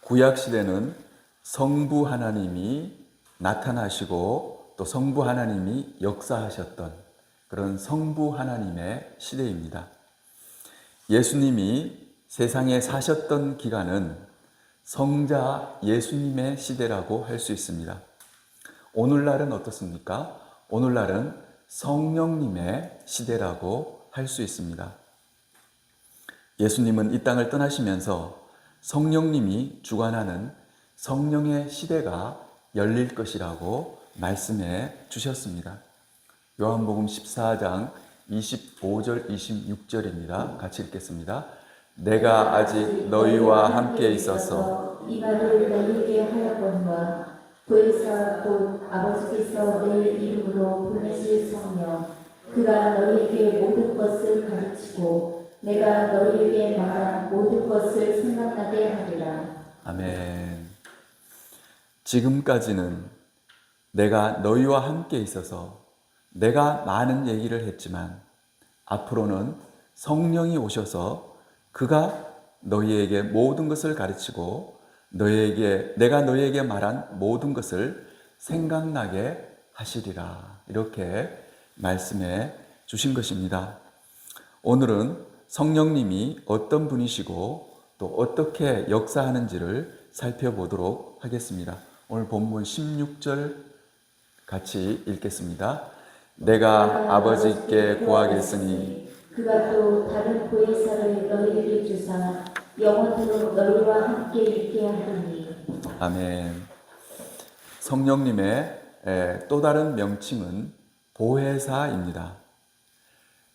구약 시대는 성부 하나님이 나타나시고 또 성부 하나님이 역사하셨던 그런 성부 하나님의 시대입니다. 예수님이 세상에 사셨던 기간은 성자 예수님의 시대라고 할 수 있습니다. 오늘날은 어떻습니까? 오늘날은 성령님의 시대라고 할 수 있습니다. 예수님은 이 땅을 떠나시면서 성령님이 주관하는 성령의 시대가 열릴 것이라고 말씀해 주셨습니다. 요한복음 14장 25절 26절입니다. 같이 읽겠습니다. 내가 아직 너희와 함께 있어서 이 말을 너희에게 하였거니와 보혜사 곧 아버지께서 내 이름으로 보내실 성령 그가 너희에게 모든 것을 가르치고 내가 너희에게 말한 모든 것을 생각나게 하리라. 아멘. 지금까지는 내가 너희와 함께 있어서 내가 많은 얘기를 했지만 앞으로는 성령이 오셔서 그가 너희에게 모든 것을 가르치고 내가 너희에게 말한 모든 것을 생각나게 하시리라. 이렇게 말씀해 주신 것입니다. 오늘은 성령님이 어떤 분이시고 또 어떻게 역사하는지를 살펴보도록 하겠습니다. 오늘 본문 16절 같이 읽겠습니다. 내가 아버지께 구하겠으니 그가 또 다른 보혜사를 너희에게 주사 영원토록 너희와 함께 있게 하리니. 아멘. 성령님의 또 다른 명칭은 보혜사입니다.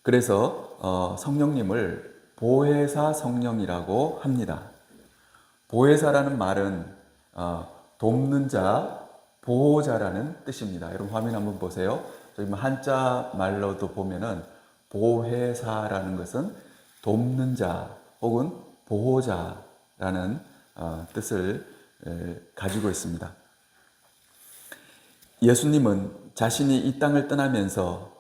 그래서 성령님을 보혜사 성령이라고 합니다. 보혜사라는 말은 돕는 자, 보호자라는 뜻입니다. 여러분 화면 한번 보세요. 저기 한자 말로도 보면은 보혜사라는 것은 돕는 자 혹은 보호자라는 뜻을 가지고 있습니다. 예수님은 자신이 이 땅을 떠나면서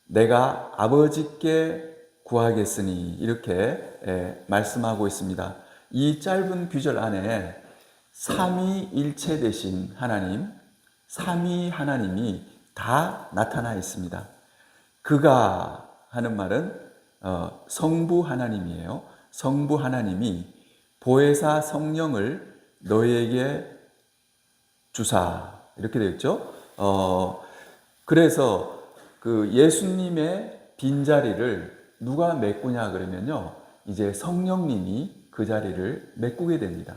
내가 아버지께 구하겠으니 이렇게 말씀하고 있습니다. 이 짧은 구절 안에 삼위일체 되신 하나님, 삼위 하나님이 다 나타나 있습니다. 그가 하는 말은 성부 하나님이에요. 성부 하나님이 보혜사 성령을 너희에게 주사 이렇게 되어 있죠. 그래서 그 예수님의 빈자리를 누가 메꾸냐 그러면요, 이제 성령님이 그 자리를 메꾸게 됩니다.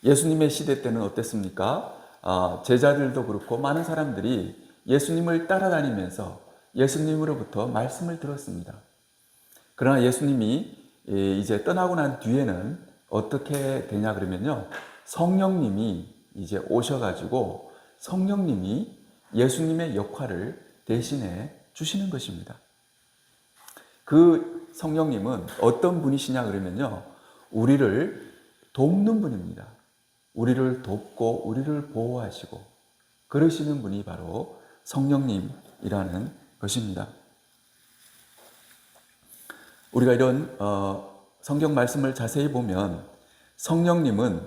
예수님의 시대 때는 어땠습니까? 제자들도 그렇고 많은 사람들이 예수님을 따라다니면서 예수님으로부터 말씀을 들었습니다. 그러나 예수님이 이제 떠나고 난 뒤에는 어떻게 되냐 그러면요, 성령님이 이제 오셔가지고 성령님이 예수님의 역할을 대신해 주시는 것입니다. 그 성령님은 어떤 분이시냐 그러면요, 우리를 돕는 분입니다. 우리를 돕고 우리를 보호하시고 그러시는 분이 바로 성령님이라는 것입니다. 우리가 이런 성경 말씀을 자세히 보면 성령님은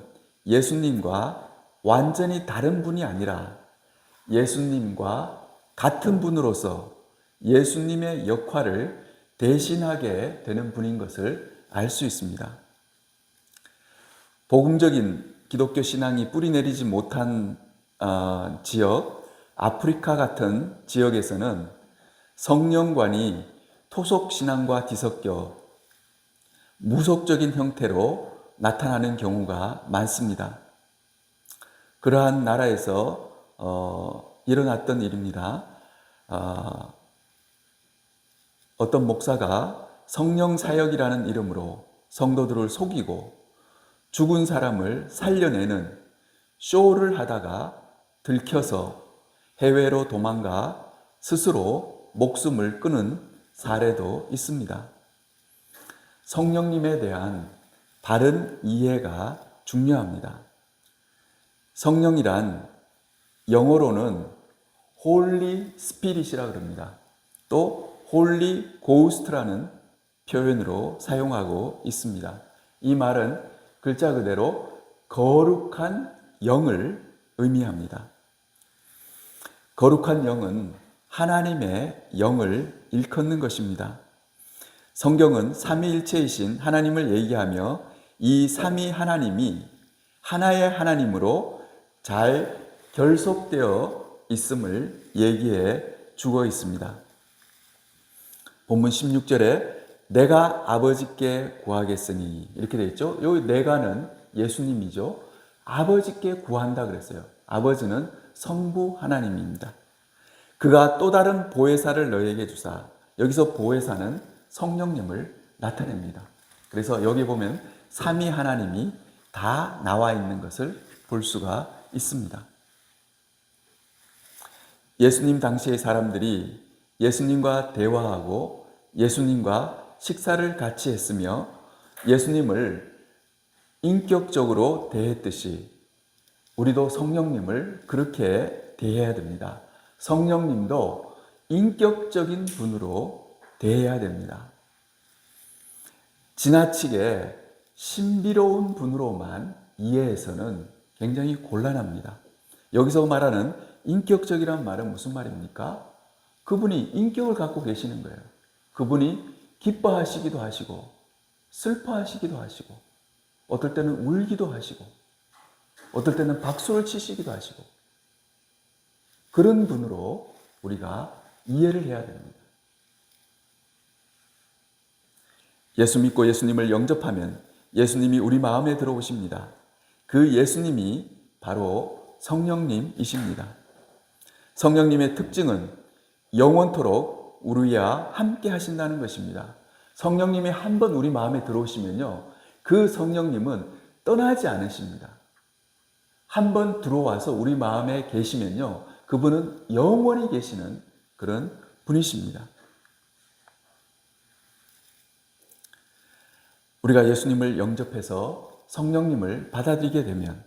예수님과 완전히 다른 분이 아니라 예수님과 같은 분으로서 예수님의 역할을 대신하게 되는 분인 것을 알 수 있습니다. 복음적인 기독교 신앙이 뿌리내리지 못한 지역, 아프리카 같은 지역에서는 성령관이 토속신앙과 뒤섞여 무속적인 형태로 나타나는 경우가 많습니다. 그러한 나라에서 일어났던 일입니다. 어떤 목사가 성령사역이라는 이름으로 성도들을 속이고 죽은 사람을 살려내는 쇼를 하다가 들켜서 해외로 도망가 스스로 목숨을 끊은 사례도 있습니다. 성령님에 대한 바른 이해가 중요합니다. 성령이란 영어로는 Holy Spirit이라고 합니다. 또 Holy Ghost라는 표현으로 사용하고 있습니다. 이 말은 글자 그대로 거룩한 영을 의미합니다. 거룩한 영은 하나님의 영을 일컫는 것입니다. 성경은 삼위일체이신 하나님을 얘기하며 이 삼위 하나님이 하나의 하나님으로 잘 결속되어 있음을 얘기해 주고 있습니다. 본문 16절에 내가 아버지께 구하겠으니 이렇게 되어 있죠. 이 내가는 예수님이죠. 아버지께 구한다 그랬어요. 아버지는 성부 하나님입니다. 그가 또 다른 보혜사를 너희에게 주사, 여기서 보혜사는 성령님을 나타냅니다. 그래서 여기 보면 삼위 하나님이 다 나와 있는 것을 볼 수가 있습니다. 예수님 당시의 사람들이 예수님과 대화하고 예수님과 식사를 같이 했으며 예수님을 인격적으로 대했듯이 우리도 성령님을 그렇게 대해야 됩니다. 성령님도 인격적인 분으로 대해야 됩니다. 지나치게 신비로운 분으로만 이해해서는 굉장히 곤란합니다. 여기서 말하는 인격적이란 말은 무슨 말입니까? 그분이 인격을 갖고 계시는 거예요. 그분이 기뻐하시기도 하시고 슬퍼하시기도 하시고 어떨 때는 울기도 하시고 어떨 때는 박수를 치시기도 하시고 그런 분으로 우리가 이해를 해야 됩니다. 예수 믿고 예수님을 영접하면 예수님이 우리 마음에 들어오십니다. 그 예수님이 바로 성령님이십니다. 성령님의 특징은 영원토록 우리와 함께 하신다는 것입니다. 성령님이 한번 우리 마음에 들어오시면요, 그 성령님은 떠나지 않으십니다. 한번 들어와서 우리 마음에 계시면요, 그분은 영원히 계시는 그런 분이십니다. 우리가 예수님을 영접해서 성령님을 받아들이게 되면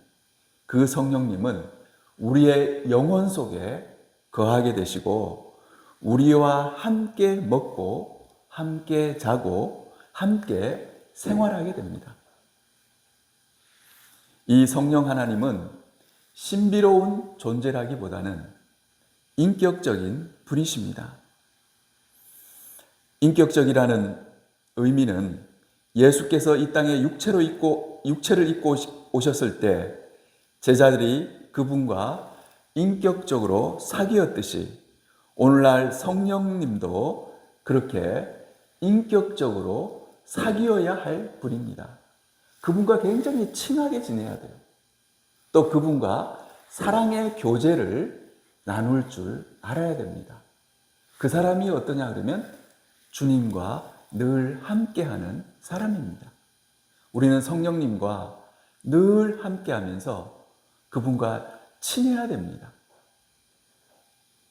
그 성령님은 우리의 영혼 속에 거하게 되시고 우리와 함께 먹고 함께 자고 함께 생활하게 됩니다. 이 성령 하나님은 신비로운 존재라기보다는 인격적인 분이십니다. 인격적이라는 의미는 예수께서 이 땅에 육체를 입고 오셨을 때 제자들이 그분과 인격적으로 사귀었듯이 오늘날 성령님도 그렇게 인격적으로 사귀어야 할 분입니다. 그분과 굉장히 친하게 지내야 돼요. 또 그분과 사랑의 교제를 나눌 줄 알아야 됩니다. 그 사람이 어떠냐 그러면 주님과 늘 함께하는 사람입니다. 우리는 성령님과 늘 함께하면서 그분과 친해야 됩니다.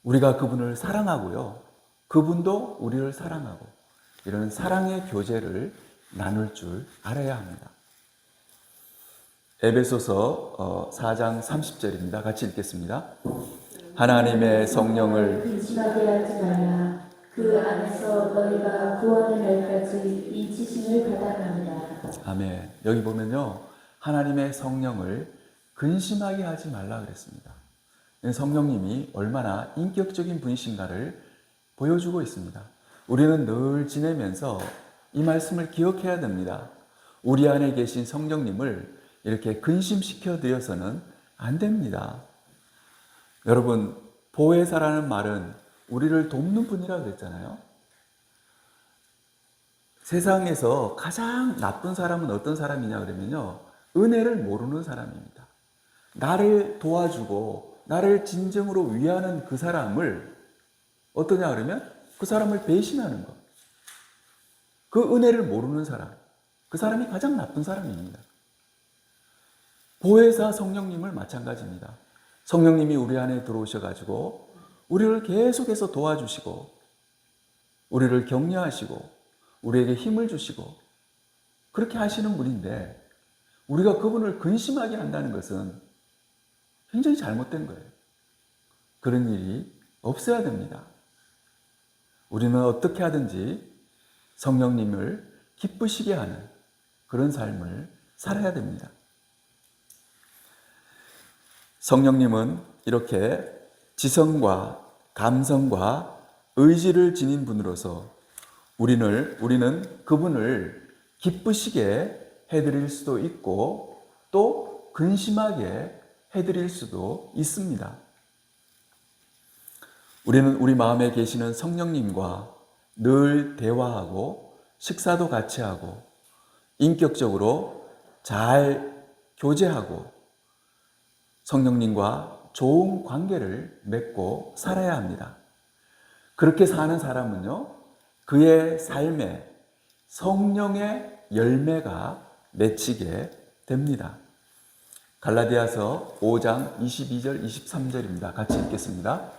우리가 그분을 사랑하고요, 그분도 우리를 사랑하고 이런 사랑의 교제를 나눌 줄 알아야 합니다. 에베소서 4장 30절입니다. 같이 읽겠습니다. 하나님의 성령을 근심하게 하지 말라. 그 안에서 너희가 구원의 날까지 인치심을 받아갑니다. 아멘. 여기 보면요, 하나님의 성령을 근심하게 하지 말라 그랬습니다. 성령님이 얼마나 인격적인 분이신가를 보여주고 있습니다. 우리는 늘 지내면서 이 말씀을 기억해야 됩니다. 우리 안에 계신 성령님을 이렇게 근심시켜 드려서는 안 됩니다. 여러분, 보혜사라는 말은 우리를 돕는 분이라고 그랬잖아요. 세상에서 가장 나쁜 사람은 어떤 사람이냐 그러면요, 은혜를 모르는 사람입니다. 나를 도와주고 나를 진정으로 위하는 그 사람을 어떠냐 그러면 그 사람을 배신하는 것, 그 은혜를 모르는 사람, 그 사람이 가장 나쁜 사람입니다. 보혜사 성령님을 마찬가지입니다. 성령님이 우리 안에 들어오셔가지고 우리를 계속해서 도와주시고 우리를 격려하시고 우리에게 힘을 주시고 그렇게 하시는 분인데 우리가 그분을 근심하게 한다는 것은 굉장히 잘못된 거예요. 그런 일이 없어야 됩니다. 우리는 어떻게 하든지 성령님을 기쁘시게 하는 그런 삶을 살아야 됩니다. 성령님은 이렇게 지성과 감성과 의지를 지닌 분으로서 우리는 그분을 기쁘시게 해드릴 수도 있고 또 근심하게 해드릴 수도 있습니다. 우리는 우리 마음에 계시는 성령님과 늘 대화하고 식사도 같이 하고 인격적으로 잘 교제하고 성령님과 좋은 관계를 맺고 살아야 합니다. 그렇게 사는 사람은요, 그의 삶에 성령의 열매가 맺히게 됩니다. 갈라디아서 5장 22절 23절입니다. 같이 읽겠습니다.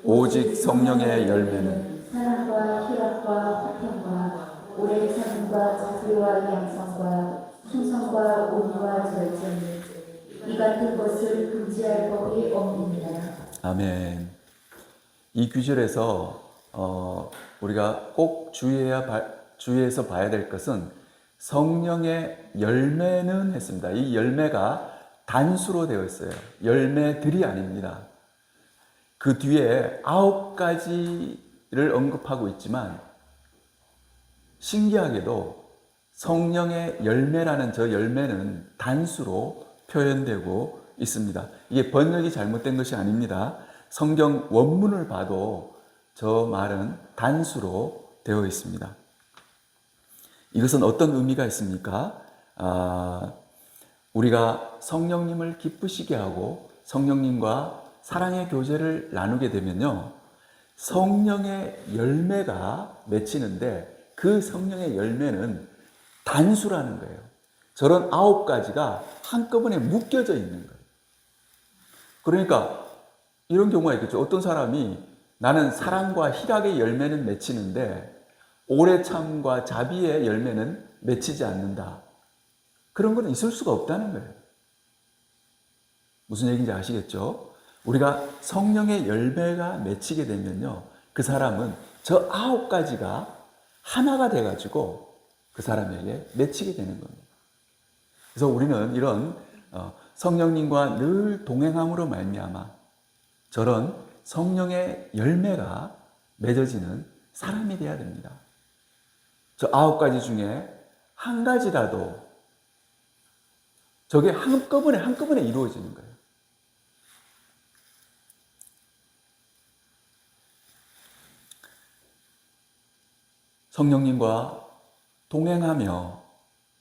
오직 성령의 열매는 사랑과 희락과 화평과 오래 참음과 자비와 양성과 충성과 온유와 절제니 이 같은 것을 금지할 법이 없느니라. 아멘. 이 구절에서 우리가 꼭 주의해서 봐야 될 것은 성령의 열매는 했습니다. 이 열매가 단수로 되어 있어요. 열매들이 아닙니다. 그 뒤에 9가지를 언급하고 있지만 신기하게도 성령의 열매라는 저 열매는 단수로 표현되고 있습니다. 이게 번역이 잘못된 것이 아닙니다. 성경 원문을 봐도 저 말은 단수로 되어 있습니다. 이것은 어떤 의미가 있습니까? 우리가 성령님을 기쁘시게 하고 성령님과 사랑의 교제를 나누게 되면요, 성령의 열매가 맺히는데 그 성령의 열매는 단수라는 거예요. 저런 9가지가 한꺼번에 묶여져 있는 거예요. 그러니까 이런 경우가 있겠죠. 어떤 사람이 나는 사랑과 희락의 열매는 맺히는데 오래 참과 자비의 열매는 맺히지 않는다. 그런 건 있을 수가 없다는 거예요. 무슨 얘기인지 아시겠죠? 우리가 성령의 열매가 맺히게 되면요, 그 사람은 저 9가지가 하나가 돼가지고 그 사람에게 맺히게 되는 겁니다. 그래서 우리는 이런 성령님과 늘 동행함으로 말미암아 저런 성령의 열매가 맺어지는 사람이 되어야 됩니다. 저 9가지 중에 한 가지라도 저게 한꺼번에 이루어지는 거예요. 성령님과 동행하며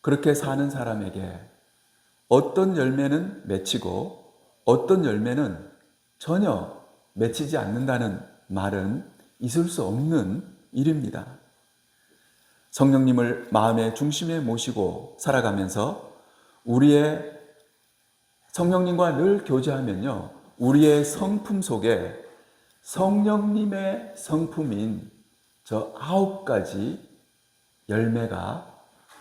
그렇게 사는 사람에게 어떤 열매는 맺히고 어떤 열매는 전혀 맺히지 않는다는 말은 있을 수 없는 일입니다. 성령님을 마음의 중심에 모시고 살아가면서 우리의 성령님과 늘 교제하면요, 우리의 성품 속에 성령님의 성품인 저 9가지 열매가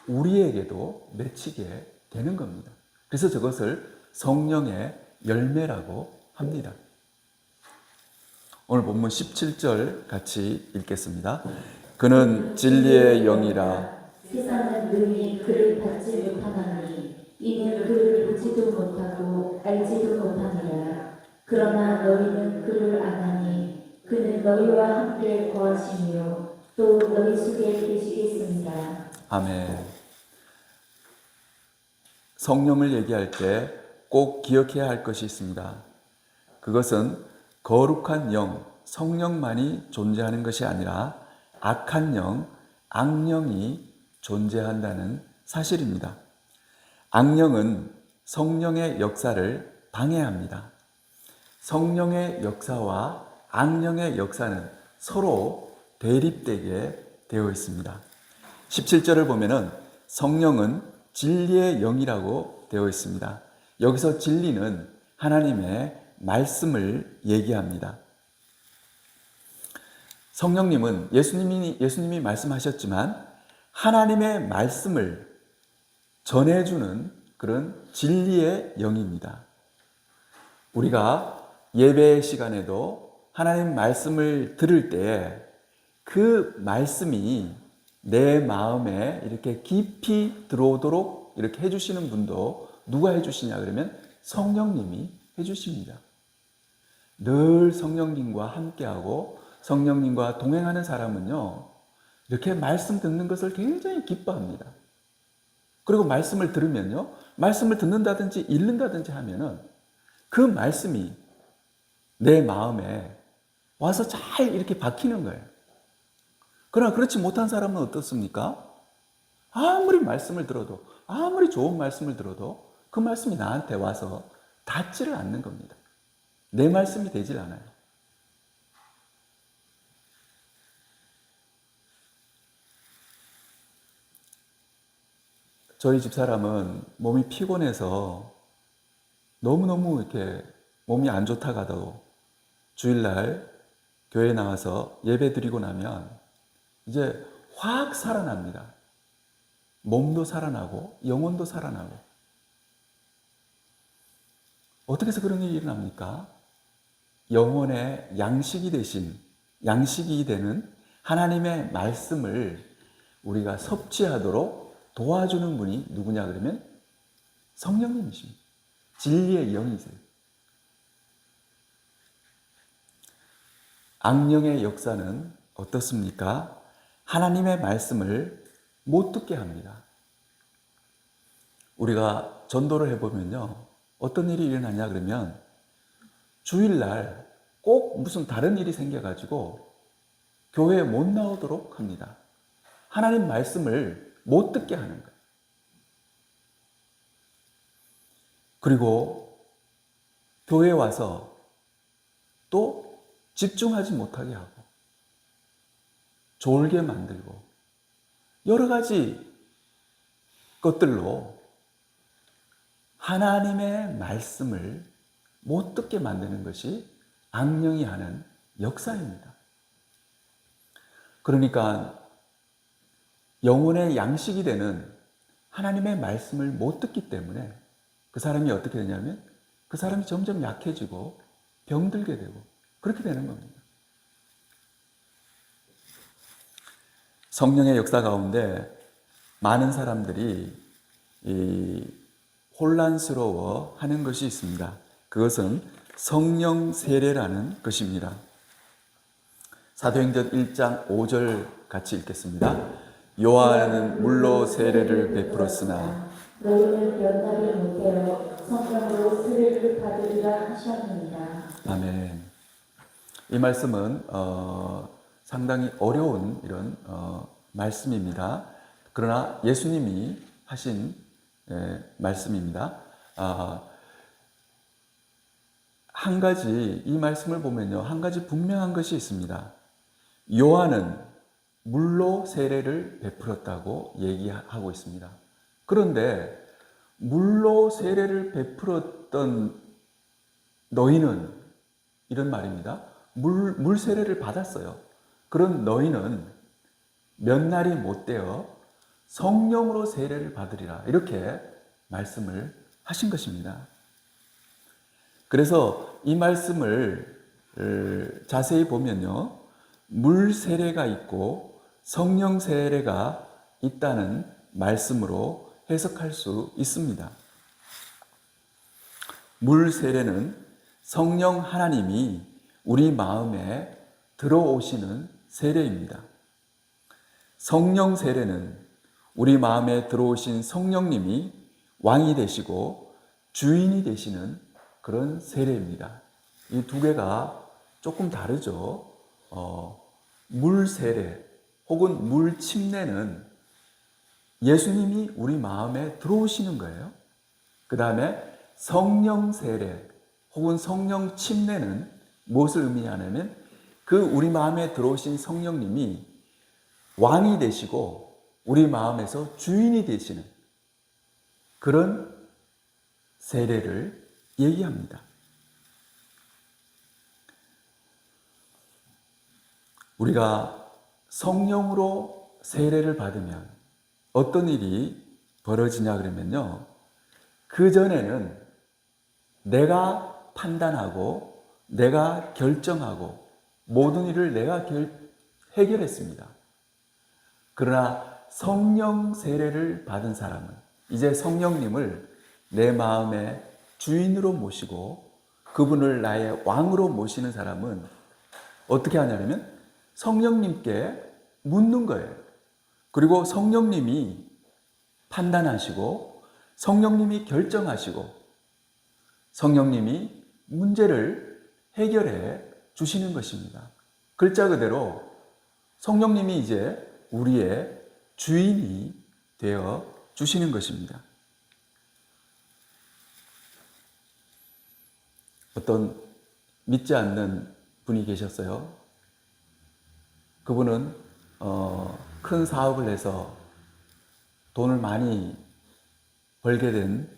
우리에게도 맺히게 되는 겁니다. 그래서 저것을 성령의 열매라고 합니다. 오늘 본문 17절 같이 읽겠습니다. 그는 진리의 영이라 세상은 능히 그를 받지 못하나니 이는 그를 보지도 못하고 알지도 못하니라. 그러나 너희는 그를 아나니 그는 너희와 함께 거하시며 또 너희 속에 계시겠습니다. 아멘. 성령을 얘기할 때 꼭 기억해야 할 것이 있습니다. 그것은 거룩한 영, 성령만이 존재하는 것이 아니라 악한 영, 악령이 존재한다는 사실입니다. 악령은 성령의 역사를 방해합니다. 성령의 역사와 악령의 역사는 서로 대립되게 되어 있습니다. 17절을 보면은 성령은 진리의 영이라고 되어 있습니다. 여기서 진리는 하나님의 말씀을 얘기합니다. 성령님은 예수님이 말씀하셨지만 하나님의 말씀을 전해주는 그런 진리의 영입니다. 우리가 예배 시간에도 하나님 말씀을 들을 때 그 말씀이 내 마음에 이렇게 깊이 들어오도록 이렇게 해주시는 분도 누가 해주시냐 그러면 성령님이 해주십니다. 늘 성령님과 함께하고 성령님과 동행하는 사람은요, 이렇게 말씀 듣는 것을 굉장히 기뻐합니다. 그리고 말씀을 들으면요, 말씀을 듣는다든지 읽는다든지 하면은 그 말씀이 내 마음에 와서 잘 이렇게 박히는 거예요. 그러나 그렇지 못한 사람은 어떻습니까? 아무리 말씀을 들어도, 아무리 좋은 말씀을 들어도 그 말씀이 나한테 와서 닿지를 않는 겁니다. 내 말씀이 되질 않아요. 저희 집사람은 몸이 피곤해서 너무너무 이렇게 몸이 안 좋다가 하도 주일날 교회 나와서 예배 드리고 나면 이제 확 살아납니다. 몸도 살아나고 영혼도 살아나고. 어떻게 해서 그런 일이 일어납니까? 영혼의 양식이 되는 하나님의 말씀을 우리가 섭취하도록 도와주는 분이 누구냐 그러면 성령님이십니다. 진리의 영이세요. 악령의 역사는 어떻습니까? 하나님의 말씀을 못 듣게 합니다. 우리가 전도를 해보면요, 어떤 일이 일어나냐 그러면 주일날 꼭 무슨 다른 일이 생겨가지고 교회에 못 나오도록 합니다. 하나님 말씀을 못 듣게 하는 거예요. 그리고 교회에 와서 또 집중하지 못하게 하고 졸게 만들고 여러 가지 것들로 하나님의 말씀을 못 듣게 만드는 것이 악령이 하는 역사입니다. 그러니까 영혼의 양식이 되는 하나님의 말씀을 못 듣기 때문에 그 사람이 어떻게 되냐면 그 사람이 점점 약해지고 병들게 되고 그렇게 되는 겁니다. 성령의 역사 가운데 많은 사람들이 혼란스러워 하는 것이 있습니다. 그것은 성령 세례라는 것입니다. 사도행전 1장 5절 같이 읽겠습니다. 요한은 물로 세례를 베풀었으나 너희는 연락이 못하여 성령으로 세례를 받으리라 하셨느니라. 아멘. 이 말씀은 상당히 어려운 이런 말씀입니다. 그러나 예수님이 하신 말씀입니다. 한 가지 이 말씀을 보면요, 한 가지 분명한 것이 있습니다. 요한은 물로 세례를 베풀었다고 얘기하고 있습니다. 그런데 물로 세례를 베풀었던 너희는 이런 말입니다. 물 세례를 받았어요. 그런 너희는 몇 날이 못 되어 성령으로 세례를 받으리라. 이렇게 말씀을 하신 것입니다. 그래서 이 말씀을 자세히 보면요, 물 세례가 있고 성령 세례가 있다는 말씀으로 해석할 수 있습니다. 물 세례는 성령 하나님이 우리 마음에 들어오시는 세례입니다. 성령 세례는 우리 마음에 들어오신 성령님이 왕이 되시고 주인이 되시는 그런 세례입니다. 이 두 개가 조금 다르죠. 물 세례 혹은 물 침례는 예수님이 우리 마음에 들어오시는 거예요. 그 다음에 성령 세례 혹은 성령 침례는 무엇을 의미하냐면 그 우리 마음에 들어오신 성령님이 왕이 되시고 우리 마음에서 주인이 되시는 그런 세례를 얘기합니다. 우리가 성령으로 세례를 받으면 어떤 일이 벌어지냐 그러면요, 그전에는 내가 판단하고 내가 결정하고 모든 일을 내가 해결했습니다. 그러나 성령 세례를 받은 사람은 이제 성령님을 내 마음의 주인으로 모시고 그분을 나의 왕으로 모시는 사람은 어떻게 하냐면 성령님께 묻는 거예요. 그리고 성령님이 판단하시고 성령님이 결정하시고 성령님이 문제를 해결해 주시는 것입니다. 글자 그대로 성령님이 이제 우리의 주인이 되어 주시는 것입니다. 어떤 믿지 않는 분이 계셨어요. 그분은 큰 사업을 해서 돈을 많이 벌게 된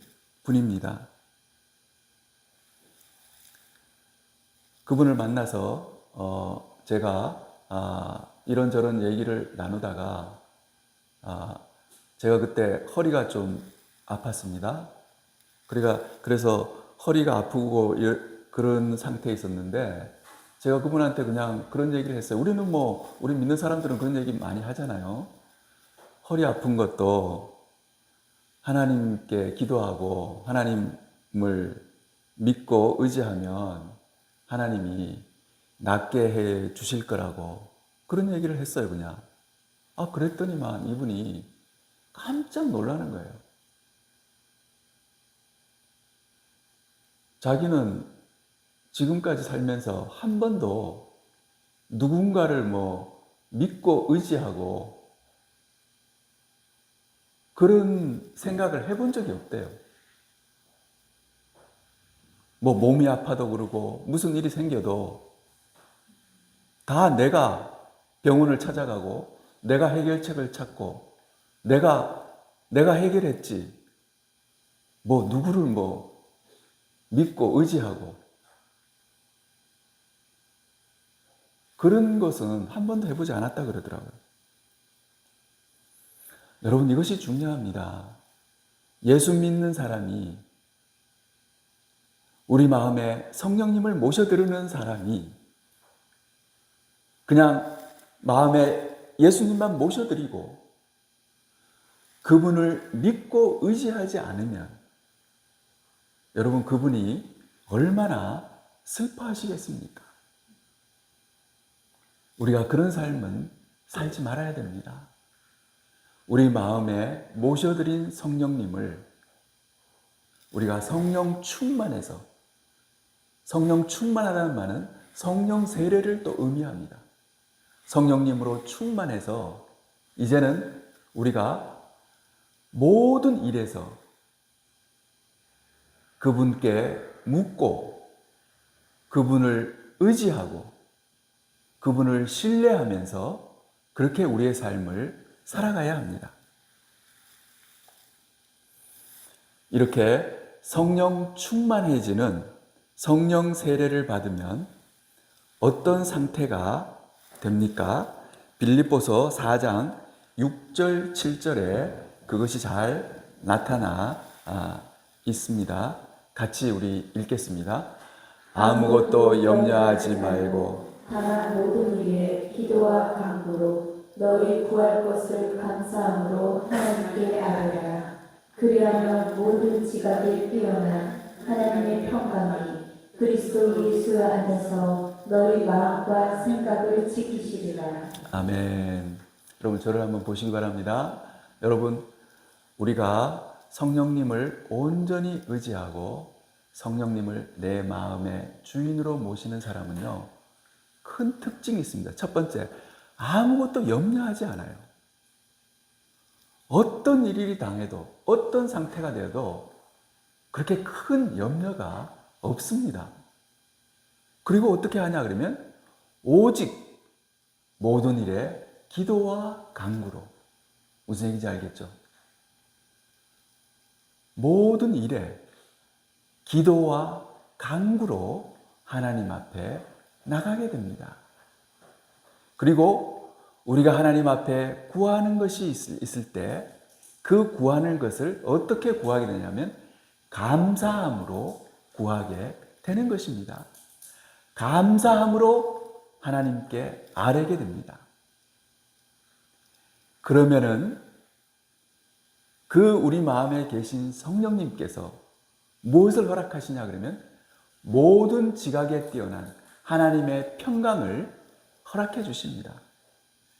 분입니다. 그분을 만나서 제가 이런저런 얘기를 나누다가 제가 그때 허리가 좀 아팠습니다. 그래서 허리가 아프고 그런 상태에 있었는데 제가 그분한테 그냥 그런 얘기를 했어요. 우리 믿는 사람들은 그런 얘기 많이 하잖아요. 허리 아픈 것도 하나님께 기도하고 하나님을 믿고 의지하면 하나님이 낫게 해 주실 거라고 그런 얘기를 했어요, 그냥. 그랬더니만 이분이 깜짝 놀라는 거예요. 자기는 지금까지 살면서 한 번도 누군가를 믿고 의지하고 그런 생각을 해본 적이 없대요. 몸이 아파도 그러고 무슨 일이 생겨도 다 내가 병원을 찾아가고 내가 해결책을 찾고 내가 해결했지. 누구를 믿고 의지하고 그런 것은 한 번도 해보지 않았다 그러더라고요. 여러분, 이것이 중요합니다. 예수 믿는 사람이, 우리 마음에 성령님을 모셔드리는 사람이 그냥 마음에 예수님만 모셔드리고 그분을 믿고 의지하지 않으면 여러분, 그분이 얼마나 슬퍼하시겠습니까? 우리가 그런 삶은 살지 말아야 됩니다. 우리 마음에 모셔드린 성령님을 우리가 성령 충만해서, 성령 충만하다는 말은 성령 세례를 또 의미합니다. 성령님으로 충만해서 이제는 우리가 모든 일에서 그분께 묻고 그분을 의지하고 그분을 신뢰하면서 그렇게 우리의 삶을 살아가야 합니다. 이렇게 성령 충만해지는 성령 세례를 받으면 어떤 상태가 됩니까? 빌립보서 4장 6절 7절에 그것이 잘 나타나 있습니다. 같이 우리 읽겠습니다. 아무것도 염려하지 말고 다만 모든 일에 기도와 간구로 너희 구할 것을 감사함으로 하나님께 아뢰라. 그리하면 모든 지각이 뛰어난 하나님의 평강이 그리스도 예수 안에서 너희 마음과 생각을 지키시리라. 아멘. 여러분, 저를 한번 보시기 바랍니다. 여러분, 우리가 성령님을 온전히 의지하고 성령님을 내 마음의 주인으로 모시는 사람은요, 큰 특징이 있습니다. 첫 번째, 아무것도 염려하지 않아요. 어떤 일이 당해도, 어떤 상태가 되어도 그렇게 큰 염려가 없습니다. 그리고 어떻게 하냐 그러면 오직 모든 일에 기도와 간구로. 무슨 얘기인지 알겠죠? 모든 일에 기도와 간구로 하나님 앞에 나가게 됩니다. 그리고 우리가 하나님 앞에 구하는 것이 있을 때 그 구하는 것을 어떻게 구하게 되냐면 감사함으로 구하게 되는 것입니다. 감사함으로 하나님께 아뢰게 됩니다. 그러면은 그 우리 마음에 계신 성령님께서 무엇을 허락하시냐 그러면 모든 지각에 뛰어난 하나님의 평강을 허락해 주십니다.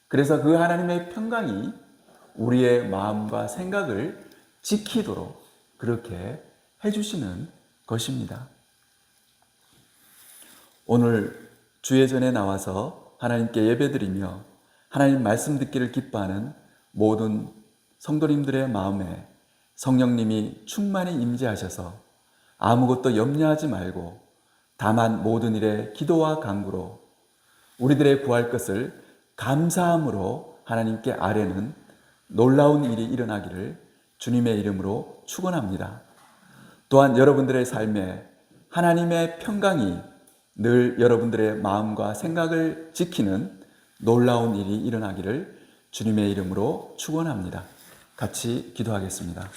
그래서 그 하나님의 평강이 우리의 마음과 생각을 지키도록 그렇게 해주시는 것입니다. 오늘 주예전에 나와서 하나님께 예배드리며 하나님 말씀 듣기를 기뻐하는 모든 성도님들의 마음에 성령님이 충만히 임재하셔서 아무것도 염려하지 말고 다만 모든 일에 기도와 간구로 우리들의 구할 것을 감사함으로 하나님께 아뢰는 놀라운 일이 일어나기를 주님의 이름으로 축원합니다. 또한 여러분들의 삶에 하나님의 평강이 늘 여러분들의 마음과 생각을 지키는 놀라운 일이 일어나기를 주님의 이름으로 축원합니다. 같이 기도하겠습니다.